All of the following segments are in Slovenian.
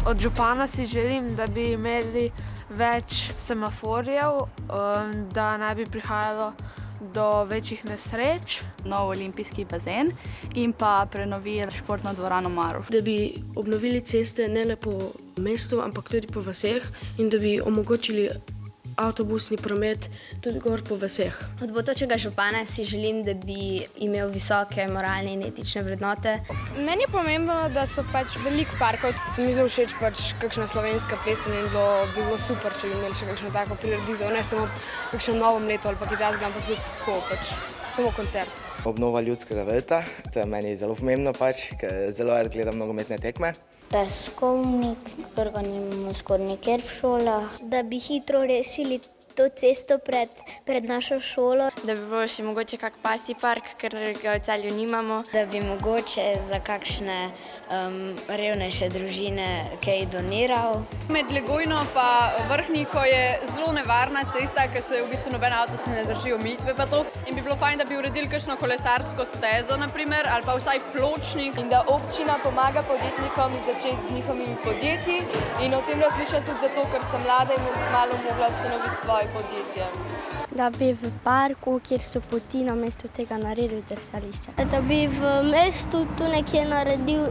Od župana si želim, da bi imeli več semaforjev, da ne bi prihajalo do večjih nesreč. Nov olimpijski bazen in pa prenovili športno dvorano Marof. Da bi obnovili ceste ne le po mestu, ampak tudi po vaseh in da bi omogočili avtobusni promet tudi gor po vaseh. Od bodočega župana si želim, da bi imel visoke moralne in etične vrednote. Meni je pomembno, da so veliko parkov. Se mi zelo všeč kakšna slovenska pesem in bi bilo super, če bi imeli še kakšno tako prireditev. Ne samo kakšnem novem letu ali pa kaj takega, ampak tudi tako, samo koncert. Obnova Ljudskega vrta, to je meni zelo pomembno, ker zelo rad gledam nogometne tekme. Peskovnik, ker ga nimamo skoraj nikjer v šolah. Da bi hitro rešili to cesto pred našo šolo. Da bi bilo še mogoče kak pasji park, ker ga v Celju nimamo. Da bi mogoče za kakšne revnejše družine kaj doniral. Med Legojno pa Vrhniko je zelo nevarna cesta, ker se v bistvu noben avto se ne drži omejitve pa to. In bi bilo fajn, da bi uredili kakšno kolesarsko stezo, naprimer, ali pa vsaj pločnik. In da občina pomaga podjetnikom začeti z njihovimi podjetji. In o tem razmišljam tudi zato, ker sem mlada in malo mogla ustanoviti svoje podjetje. Da bi v parku, kjer so poti, na mestu tega naredil drsališče. Da bi v mestu tu nekje naredil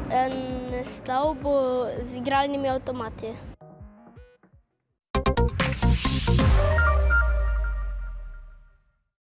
stavbo z igralnimi avtomati.